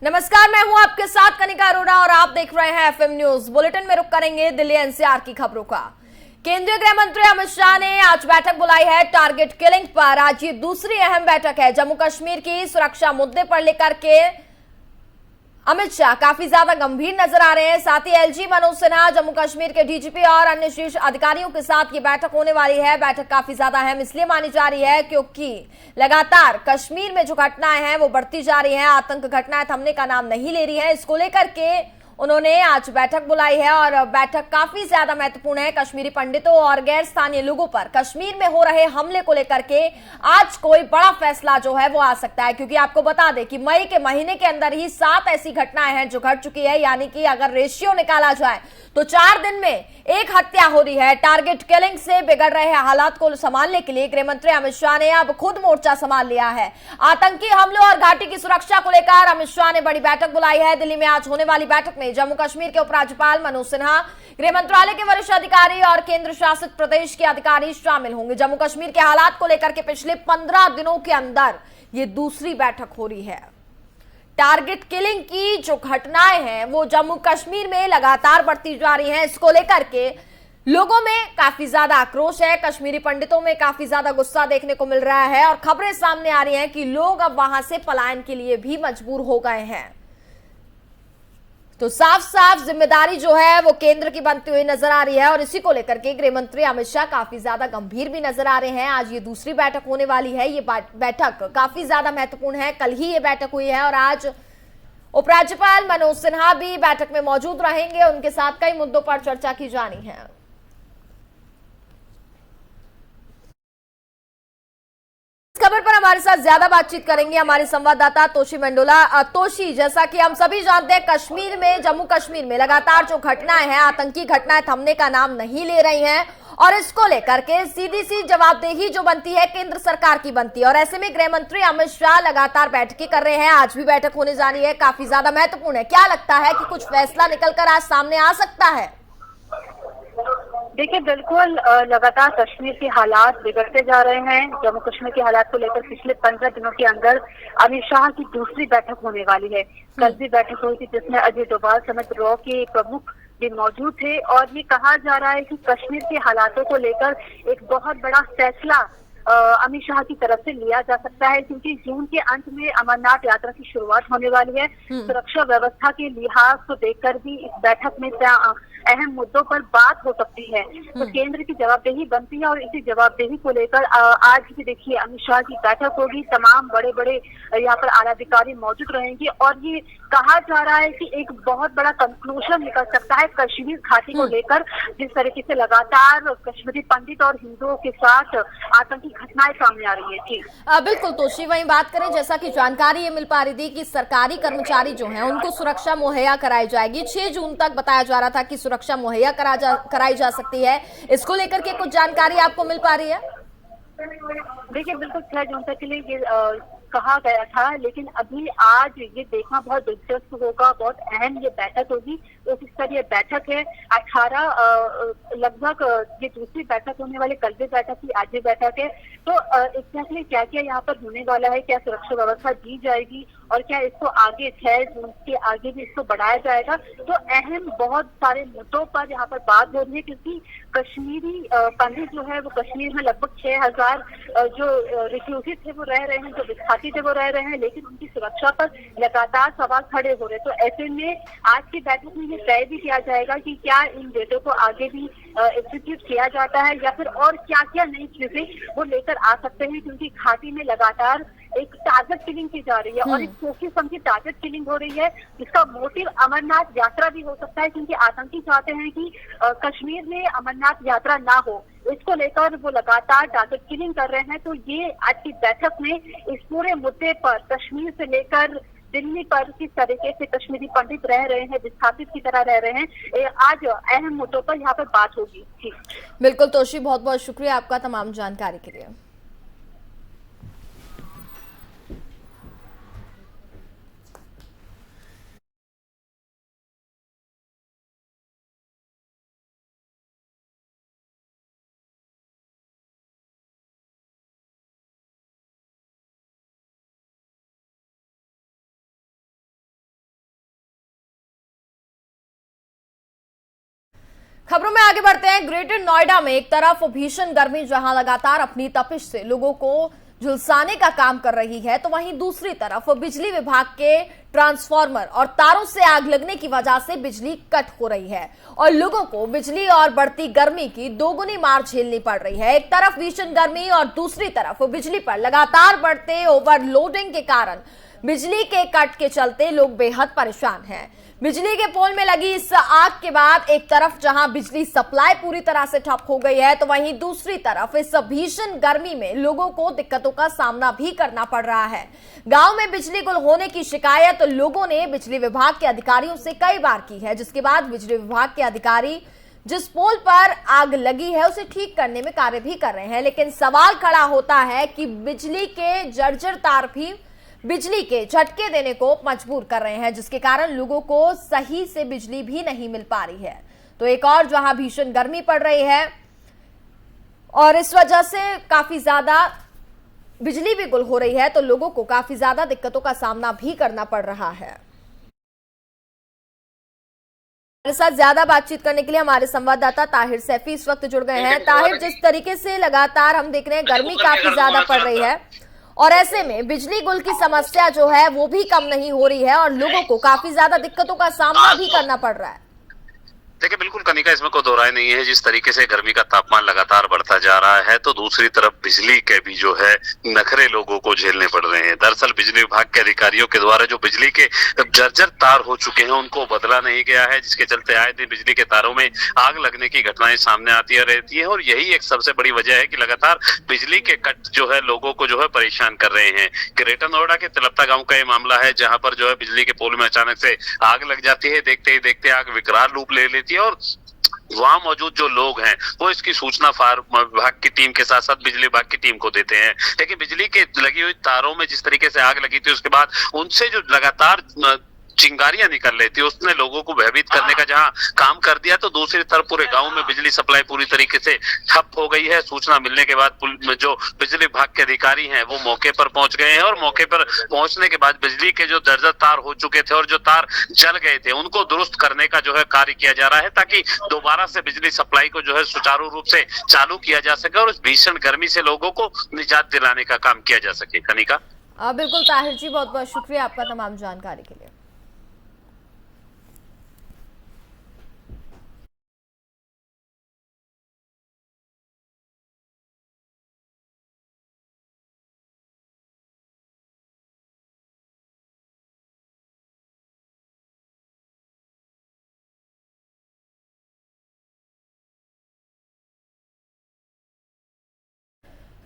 नमस्कार, मैं हूं आपके साथ कनिका अरोड़ा और आप देख रहे हैं एफएम न्यूज। बुलेटिन में रुक करेंगे दिल्ली एनसीआर की खबरों का। केंद्रीय गृह मंत्री अमित शाह ने आज बैठक बुलाई है टारगेट किलिंग पर। आज ये दूसरी अहम बैठक है। जम्मू कश्मीर की सुरक्षा मुद्दे पर लेकर के अमित शाह काफी ज्यादा गंभीर नजर आ रहे हैं। साथ ही एलजी मनोज सिन्हा, जम्मू कश्मीर के डीजीपी और अन्य शीर्ष अधिकारियों के साथ ये बैठक होने वाली है। बैठक काफी ज्यादा अहम इसलिए मानी जा रही है क्योंकि लगातार कश्मीर में जो घटनाएं हैं वो बढ़ती जा रही हैं। आतंक घटनाएं थमने का नाम नहीं ले रही हैं। इसको लेकर के उन्होंने आज बैठक बुलाई है और बैठक काफी ज्यादा महत्वपूर्ण है। कश्मीरी पंडितों और गैर स्थानीय लोगों पर कश्मीर में हो रहे हमले को लेकर के आज कोई बड़ा फैसला जो है वो आ सकता है, क्योंकि आपको बता दें कि मई के महीने के अंदर ही 7 ऐसी घटनाएं हैं जो घट चुकी है। यानी कि अगर रेशियो निकाला जाए तो 4 दिन में एक हत्या हो रही है। टारगेट किलिंग से बिगड़ रहे हालात को संभालने के लिए गृह मंत्री अमित शाह ने अब खुद मोर्चा संभाल लिया है। आतंकी हमलों और घाटी की सुरक्षा को लेकर अमित शाह ने बड़ी बैठक बुलाई है। दिल्ली में आज होने वाली बैठक में जम्मू कश्मीर के उपराज्यपाल मनोज सिन्हा, गृह मंत्रालय के वरिष्ठ अधिकारी और केंद्र शासित प्रदेश के अधिकारी शामिल होंगे। जम्मू कश्मीर के हालात को लेकर के पिछले 15 दिनों के अंदर ये दूसरी बैठक हो रही है। टारगेट किलिंग की जो घटनाएं हैं वो जम्मू कश्मीर में लगातार बढ़ती जा रही हैं। इसको लेकर के लोगों में काफी ज्यादा आक्रोश है। कश्मीरी पंडितों में काफी ज्यादा गुस्सा देखने को मिल रहा है और खबरें सामने आ रही हैं कि लोग अब वहां से पलायन के लिए भी मजबूर हो गए हैं। तो साफ साफ जिम्मेदारी जो है वो केंद्र की बनती हुई नजर आ रही है और इसी को लेकर के गृह मंत्री अमित शाह काफी ज्यादा गंभीर भी नजर आ रहे हैं। आज ये दूसरी बैठक होने वाली है। ये बैठक काफी ज्यादा महत्वपूर्ण है। कल ही ये बैठक हुई है और आज उपराज्यपाल मनोज सिन्हा भी बैठक में मौजूद रहेंगे। उनके साथ कई मुद्दों पर चर्चा की जानी है। खबर पर हमारे साथ ज्यादा बातचीत करेंगे हमारे संवाददाता तोशी मंडोला। तोशी, जैसा कि हम सभी जानते हैं कश्मीर में, जम्मू कश्मीर में लगातार जो घटनाएं हैं, आतंकी घटनाएं थमने का नाम नहीं ले रही हैं और इसको लेकर के सीधी सी जवाबदेही जो बनती है केंद्र सरकार की बनती है। और ऐसे में गृह मंत्री अमित शाह लगातार बैठकें कर रहे हैं। आज भी बैठक होने जा रही है, काफी ज्यादा महत्वपूर्ण है। क्या लगता है कि कुछ फैसला निकलकर आज सामने आ सकता है? देखिए, बिल्कुल लगातार कश्मीर के हालात बिगड़ते जा रहे हैं। जम्मू कश्मीर के हालात को लेकर पिछले 15 दिनों के अंदर अमित शाह की दूसरी बैठक होने वाली है। कल भी बैठक हुई थी जिसमें अजय डोभाल समेत रॉ के प्रमुख भी मौजूद थे और ये कहा जा रहा है कि कश्मीर के हालातों को लेकर एक बहुत बड़ा फैसला अमित शाह की तरफ से लिया जा सकता है, क्योंकि जून के अंत में अमरनाथ यात्रा की शुरुआत होने वाली है। सुरक्षा व्यवस्था के लिहाज को देखकर भी इस बैठक में अहम मुद्दों पर बात हो सकती है। तो केंद्र की जवाबदेही बनती है और इसी जवाबदेही को लेकर आज भी देखिए अमित शाह की बैठक होगी। तमाम बड़े बड़े यहाँ पर आला अधिकारी मौजूद रहेंगे और ये कहा जा रहा है कि एक बहुत बड़ा कंक्लूजन निकल सकता है कश्मीर घाटी को लेकर, जिस तरीके से लगातार कश्मीरी पंडित और हिंदुओं के साथ आतंकी घटनाएं सामने आ रही है। जी बिल्कुल तोशी, वहीं बात करें, जैसा कि जानकारी ये मिल पा रही थी कि सरकारी कर्मचारी जो हैं उनको सुरक्षा मुहैया कराई जाएगी। 6 जून तक बताया जा रहा था कि सुरक्षा मुहैया कराई जा सकती है। इसको लेकर के कुछ जानकारी आपको मिल पा रही है? देखिए, बिल्कुल 6 जून तक के लिए ये कहा गया था, लेकिन अभी आज ये देखना बहुत दिलचस्प होगा। बहुत अहम ये बैठक होगी। तो इस तरह ये बैठक है 18 लगभग ये दूसरी बैठक होने वाली। कल भी बैठक थी, आज भी बैठक है। तो एग्जैक्टली क्या क्या यहाँ पर होने वाला है, क्या सुरक्षा व्यवस्था दी जाएगी और क्या इसको आगे 6 जून के आगे भी इसको बढ़ाया जाएगा, तो अहम बहुत सारे मुद्दों पर यहाँ पर बात हो रही है। क्योंकि कश्मीरी पंडित जो है वो कश्मीर में लगभग 6000 जो रिफ्यूजी थे वो रह रहे हैं, जो विस्थापित थे वो रह रहे हैं, लेकिन उनकी सुरक्षा पर लगातार सवाल खड़े हो रहे हैं। तो ऐसे में आज की बैठक में ये तय भी किया जाएगा कि क्या इन डेटों को आगे भी एग्जीक्यूट किया जाता है या फिर और क्या क्या नई चीजें वो लेकर आ सकते हैं, क्योंकि घाटी में लगातार एक टारगेट किलिंग की जा रही है और एक सोची समझी टारगेट किलिंग हो रही है, जिसका मोटिव अमरनाथ यात्रा भी हो सकता है, क्योंकि आतंकी चाहते हैं कि कश्मीर में अमरनाथ यात्रा ना हो। इसको लेकर वो लगातार टारगेट किलिंग कर रहे हैं। तो ये आज की बैठक में इस पूरे मुद्दे पर कश्मीर से लेकर दिल्ली पर किस तरीके से कश्मीरी पंडित रह रहे हैं, विस्थापित की तरह रह रहे हैं, आज अहम मुद्दों पर यहाँ पर बात होगी। बिल्कुल तोशी, बहुत बहुत शुक्रिया आपका तमाम जानकारी के लिए। खबरों में आगे बढ़ते हैं। ग्रेटर नोएडा में एक तरफ भीषण गर्मी जहां लगातार अपनी तपिश से लोगों को झुलसाने का काम कर रही है, तो वहीं दूसरी तरफ बिजली विभाग के ट्रांसफार्मर और तारों से आग लगने की वजह से बिजली कट हो रही है और लोगों को बिजली और बढ़ती गर्मी की दोगुनी मार झेलनी पड़ रही है। एक तरफ भीषण गर्मी और दूसरी तरफ बिजली पर लगातार बढ़ते ओवरलोडिंग के कारण बिजली के कट के चलते लोग बेहद परेशान हैं। बिजली के पोल में लगी इस आग के बाद एक तरफ जहां बिजली सप्लाई पूरी तरह से ठप हो गई है, तो वहीं दूसरी तरफ इस भीषण गर्मी में लोगों को दिक्कतों का सामना भी करना पड़ रहा है। गांव में बिजली गुल होने की शिकायत लोगों ने बिजली विभाग के अधिकारियों से कई बार की है, जिसके बाद बिजली विभाग के अधिकारी जिस पोल पर आग लगी है उसे ठीक करने में कार्य भी कर रहे हैं, लेकिन सवाल खड़ा होता है कि बिजली के जर्जर तार भी बिजली के झटके देने को मजबूर कर रहे हैं, जिसके कारण लोगों को सही से बिजली भी नहीं मिल पा रही है। तो एक और जहां भीषण गर्मी पड़ रही है और इस वजह से काफी ज्यादा बिजली भी गुल हो रही है, तो लोगों को काफी ज्यादा दिक्कतों का सामना भी करना पड़ रहा है। हमारे साथ ज्यादा बातचीत करने के लिए हमारे संवाददाता ताहिर सैफी इस वक्त जुड़ गए हैं। ताहिर, जिस तरीके से लगातार हम देख रहे हैं गर्मी काफी ज्यादा पड़ रही है और ऐसे में बिजली गुल की समस्या जो है वो भी कम नहीं हो रही है और लोगों को काफी ज्यादा दिक्कतों का सामना भी करना पड़ रहा है। देखिए, बिल्कुल कनिका, इसमें कोई दो राय नहीं है। जिस तरीके से गर्मी का तापमान लगातार बढ़ता जा रहा है, तो दूसरी तरफ बिजली के भी जो है नखरे लोगों को झेलने पड़ रहे हैं। दरअसल बिजली विभाग के अधिकारियों के द्वारा जो बिजली के जर्जर तार हो चुके हैं उनको बदला नहीं गया है, जिसके चलते आए दिन बिजली के तारों में आग लगने की घटनाएं सामने आती रहती है और यही एक सबसे बड़ी वजह है कि लगातार बिजली के कट जो है लोगों को जो है परेशान कर रहे हैं। ग्रेटर नोएडा के तिलप्ता गाँव का ये मामला है, जहाँ पर जो है बिजली के पोल में अचानक से आग लग जाती है। देखते ही देखते आग विकराल रूप ले लेती है और वहां मौजूद जो लोग हैं वो इसकी सूचना फायर विभाग की टीम के साथ साथ बिजली विभाग की टीम को देते हैं। लेकिन बिजली के लगी हुई तारों में जिस तरीके से आग लगी थी, उसके बाद उनसे जो लगातार चिंगारियां निकल रही थी, उसने लोगों को भयभीत करने का जहां काम कर दिया, तो दूसरी तरफ पूरे गांव में बिजली सप्लाई पूरी तरीके से ठप हो गई है। सूचना मिलने के बाद जो बिजली विभाग के अधिकारी हैं वो मौके पर पहुंच गए हैं और मौके पर पहुंचने के बाद बिजली के जो जर्जर तार हो चुके थे और जो तार जल गए थे उनको दुरुस्त करने का जो है कार्य किया जा रहा है, ताकि दोबारा से बिजली सप्लाई को जो है सुचारू रूप से चालू किया जा सके और इस भीषण गर्मी से लोगों को निजात दिलाने का काम किया जा सके। कनिका, बिल्कुल ताहिर जी, बहुत बहुत शुक्रिया आपका तमाम जानकारी के लिए।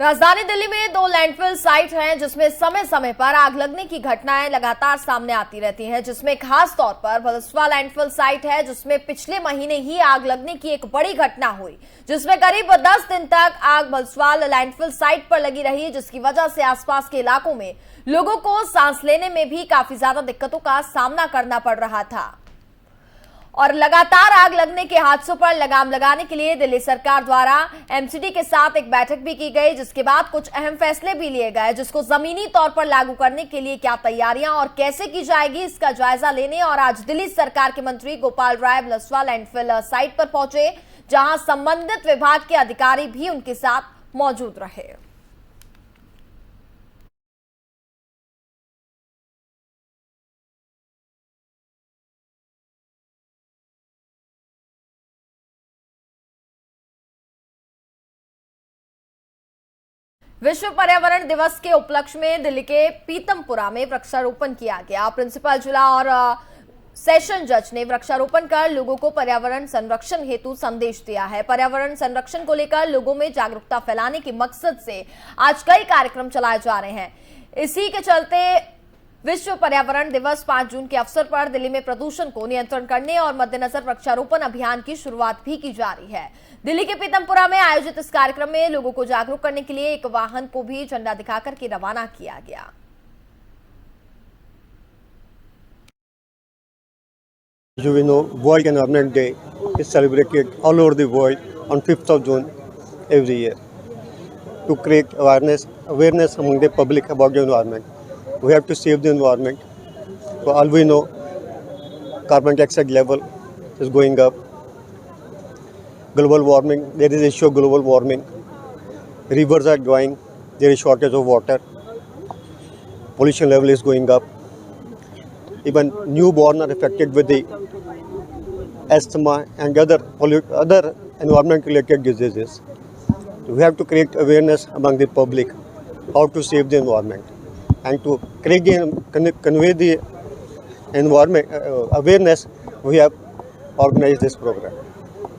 राजधानी दिल्ली में 2 लैंडफिल साइट हैं जिसमें समय समय पर आग लगने की घटनाएं लगातार सामने आती रहती हैं, जिसमें खास तौर पर भलसवा लैंडफिल साइट है, जिसमें पिछले महीने ही आग लगने की एक बड़ी घटना हुई, जिसमें करीब 10 दिन तक आग भलसवा लैंडफिल साइट पर लगी रही, जिसकी वजह से आसपास के इलाकों में लोगों को सांस लेने में भी काफी ज्यादा दिक्कतों का सामना करना पड़ रहा था। और लगातार आग लगने के हादसों पर लगाम लगाने के लिए दिल्ली सरकार द्वारा एमसीडी के साथ एक बैठक भी की गई, जिसके बाद कुछ अहम फैसले भी लिए गए, जिसको जमीनी तौर पर लागू करने के लिए क्या तैयारियां और कैसे की जाएगी इसका जायजा लेने और आज दिल्ली सरकार के मंत्री गोपाल राय भलसवा लैंडफिल साइट पर पहुंचे, जहां संबंधित विभाग के अधिकारी भी उनके साथ मौजूद रहे। विश्व पर्यावरण दिवस के उपलक्ष्य में दिल्ली के पीतमपुरा में वृक्षारोपण किया गया। प्रिंसिपल जिला और सेशन जज ने वृक्षारोपण कर लोगों को पर्यावरण संरक्षण हेतु संदेश दिया है। पर्यावरण संरक्षण को लेकर लोगों में जागरूकता फैलाने के मकसद से आज कई कार्यक्रम चलाए जा रहे हैं। इसी के चलते विश्व पर्यावरण दिवस 5 जून के अवसर पर दिल्ली में प्रदूषण को नियंत्रण करने और मद्देनजर वृक्षारोपण अभियान की शुरुआत भी की जा रही है। दिल्ली के पीतमपुरा में आयोजित इस कार्यक्रम में लोगों को जागरूक करने के लिए एक वाहन को भी झंडा दिखाकर के रवाना किया गया। As we know, World Environment Day is celebrated all over the world on 5th of June every year to create awareness among the public about the environment. We have to save the environment. For all we know, carbon dioxide level is going up. global warming, there is issue of global warming. Rivers are drying, there is shortage of water. Pollution level is going up. Even newborn are affected with the asthma and other environment related diseases. We have to create awareness among the public how to save the environment, and to convey the environment awareness. We have organized this program.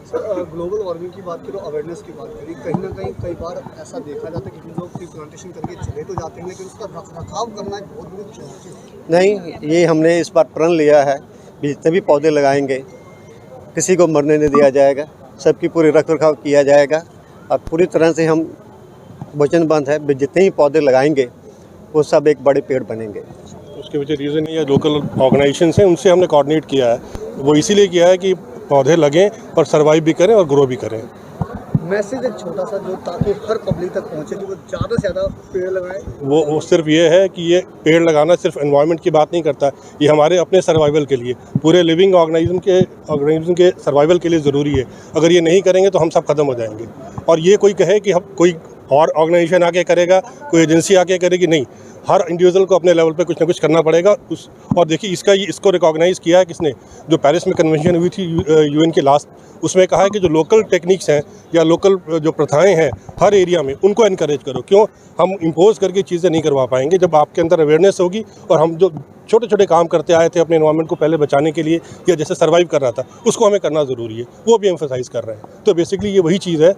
Sir global warming की बात करो, awareness की बात करें, कहीं ना कहीं कई बार ऐसा देखा जाता है कि हम लोग ट्री प्लांटेशन करके चले तो जाते हैं, लेकिन उसका रखरखाव करना एक बहुत बड़ी चुनौती है। नहीं, ये हमने इस बार प्रण लिया है, जितने भी पौधे लगाएंगे किसी को मरने नहीं दिया जाएगा, सबकी पूरी रखरखाव किया जाएगा और पूरी तरह से हम वचनबद्ध है, जितने ही पौधे लगाएंगे वो सब एक बड़े पेड़ बनेंगे। उसके वजह रीज़न ये लोकल ऑर्गेनाइजेशंस हैं, उनसे हमने कोऑर्डिनेट किया है। वो इसीलिए किया है कि पौधे लगें और सर्वाइव भी करें और ग्रो भी करें। मैसेज एक छोटा सा जो ताकि हर पब्लिक तक पहुंचे कि वो ज़्यादा से ज़्यादा पेड़ लगाएं। वो सिर्फ ये है कि ये पेड़ लगाना सिर्फ एनवायरनमेंट की बात नहीं करता, ये हमारे अपने सर्वाइवल के लिए, पूरे लिविंग ऑर्गेनिज्म के सर्वाइवल के लिए ज़रूरी है। अगर ये नहीं करेंगे तो हम सब खत्म हो जाएंगे। और ये कोई कहे कि हम कोई और ऑर्गेनाइजेशन आके करेगा, कोई एजेंसी आके करेगी, नहीं, हर इंडिविजुअल को अपने लेवल पे कुछ ना कुछ करना पड़ेगा। और देखिए इसको रिकॉग्नाइज़ किया है किसने, जो पेरिस में कन्वेंशन हुई थी यूएन के लास्ट, उसमें कहा है कि जो लोकल टेक्निक्स हैं या लोकल जो प्रथाएं हैं हर एरिया में, उनको एनकरेज करो। क्यों हम इम्पोज करके चीज़ें नहीं करवा पाएंगे। जब आपके अंदर अवेयरनेस होगी और हम जो छोटे छोटे काम करते आए थे अपने एनवायरनमेंट को पहले बचाने के लिए या जैसे सर्वाइव कर रहा था, उसको हमें करना ज़रूरी है, वो भी एम्फसाइज़ कर रहे हैं। तो बेसिकली ये वही चीज़ है,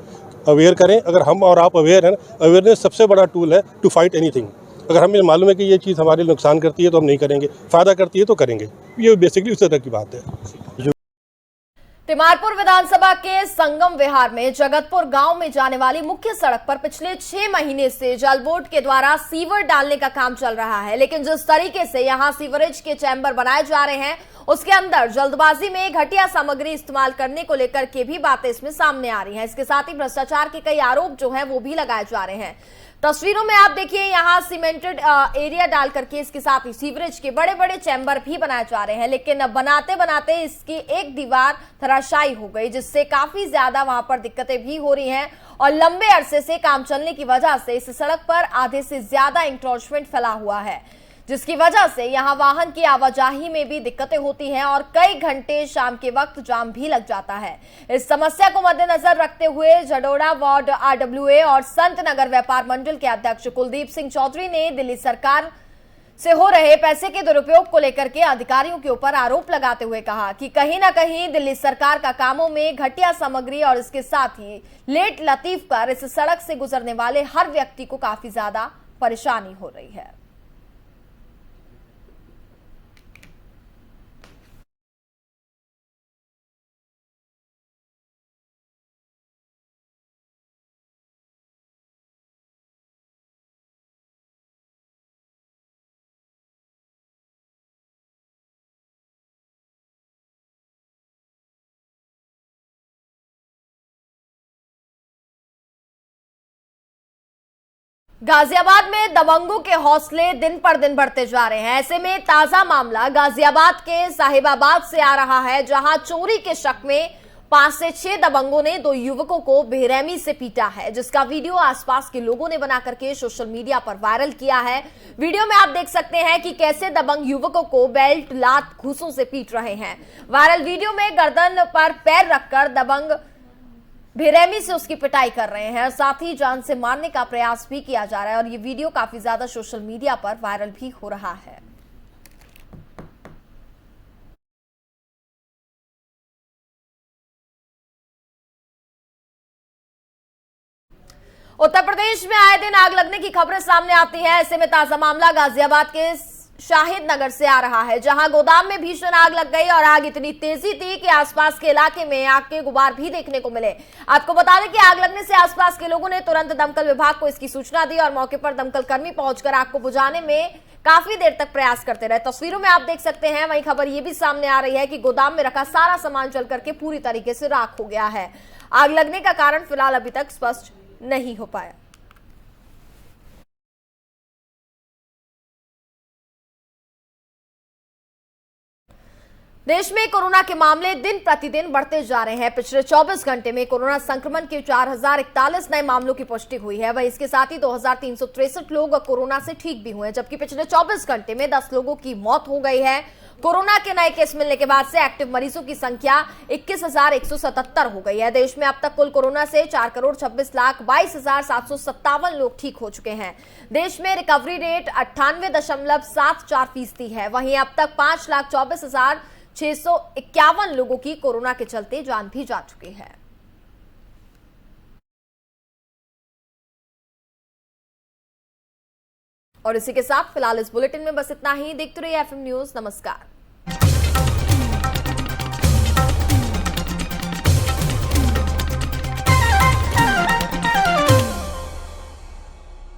अवेयर करें। अगर हम और आप अवेयर हैं, अवेयरनेस सबसे बड़ा टूल है टू फाइट एनीथिंग। अगर हमें मालूम है कि ये चीज़ हमारे लिए नुकसान करती है तो हम नहीं करेंगे, फ़ायदा करती है तो करेंगे। ये बेसिकली उस तरह की बात है। तिमारपुर विधानसभा के संगम विहार में जगतपुर गांव में जाने वाली मुख्य सड़क पर पिछले 6 महीने से जल बोर्ड के द्वारा सीवर डालने का काम चल रहा है, लेकिन जिस तरीके से यहां सीवरेज के चैम्बर बनाए जा रहे हैं, उसके अंदर जल्दबाजी में घटिया सामग्री इस्तेमाल करने को लेकर के भी बातें इसमें सामने आ रही हैं। इसके साथ ही भ्रष्टाचार के कई आरोप जो हैं वो भी लगाए जा रहे हैं। तस्वीरों में आप देखिए, यहां सीमेंटेड एरिया डाल करके इसके साथ ही सीवरेज के बड़े बड़े चैम्बर भी बनाए जा रहे हैं, लेकिन बनाते बनाते इसकी एक दीवार धराशायी हो गई, जिससे काफी ज्यादा वहां पर दिक्कतें भी हो रही हैं। और लंबे अरसे से काम चलने की वजह से इस सड़क पर आधे से ज्यादा इंक्रोचमेंट फैला हुआ है, जिसकी वजह से यहां वाहन की आवाजाही में भी दिक्कतें होती हैं और कई घंटे शाम के वक्त जाम भी लग जाता है। इस समस्या को मद्देनजर रखते हुए जडोड़ा वार्ड आरडब्ल्यूए और संत नगर व्यापार मंडल के अध्यक्ष कुलदीप सिंह चौधरी ने दिल्ली सरकार से हो रहे पैसे के दुरुपयोग को लेकर के अधिकारियों के ऊपर आरोप लगाते हुए कहा कि कहीं ना कहीं दिल्ली सरकार का कामों में घटिया सामग्री और इसके साथ ही लेट लतीफ कर इस सड़क से गुजरने वाले हर व्यक्ति को काफी ज्यादा परेशानी हो रही है। गाजियाबाद में दबंगों के हौसले दिन पर दिन बढ़ते जा रहे हैं। ऐसे में ताजा मामला गाजियाबाद के साहिबाबाद से आ रहा है, जहां चोरी के शक में 5 से 6 दबंगों ने 2 युवकों को बेरहमी से पीटा है, जिसका वीडियो आसपास के लोगों ने बना करके सोशल मीडिया पर वायरल किया है। वीडियो में आप देख सकते हैं कि कैसे दबंग युवकों को बेल्ट, लात, घूंसों से पीट रहे हैं। वायरल वीडियो में गर्दन पर पैर रखकर दबंग बेरहमी से उसकी पिटाई कर रहे हैं, साथ ही जान से मारने का प्रयास भी किया जा रहा है और ये वीडियो काफी ज्यादा सोशल मीडिया पर वायरल भी हो रहा है। उत्तर प्रदेश में आए दिन आग लगने की खबरें सामने आती है। ऐसे में ताजा मामला गाजियाबाद के शाहिद नगर से आ रहा है, जहां गोदाम में भीषण आग लग गई और आग इतनी तेजी थी कि आसपास के इलाके में आग के गुबार भी देखने को मिले। आपको बता दें कि आग लगने से आसपास के लोगों ने तुरंत दमकल विभाग को इसकी सूचना दी और मौके पर दमकल कर्मी पहुंचकर आग को बुझाने में काफी देर तक प्रयास करते रहे। तस्वीरों में आप देख सकते हैं। वहीं खबर यह भी सामने आ रही है कि गोदाम में रखा सारा सामान जल करके पूरी तरीके से राख हो गया है। आग लगने का कारण फिलहाल अभी तक स्पष्ट नहीं हो पाया। देश में कोरोना के मामले दिन प्रतिदिन बढ़ते जा रहे हैं। पिछले 24 घंटे में कोरोना संक्रमण के 4041 नए मामलों की पुष्टि हुई है। वहीं इसके साथ ही 2363 लोग कोरोना से ठीक भी हुए हैं, जबकि पिछले 24 घंटे में 10 लोगों की मौत हो गई है। कोरोना के नए केस मिलने के बाद से एक्टिव मरीजों की संख्या 21,177 हो गई है। देश में अब तक कुल कोरोना से 4,26,22,757 लोग ठीक हो चुके हैं। देश में रिकवरी रेट 98.74% है। वहीं अब तक 5,24,651 लोगों की कोरोना के चलते जान भी जा चुकी है। और इसी के साथ फिलहाल इस बुलेटिन में बस इतना ही। देखते रहिए एफएम न्यूज। नमस्कार।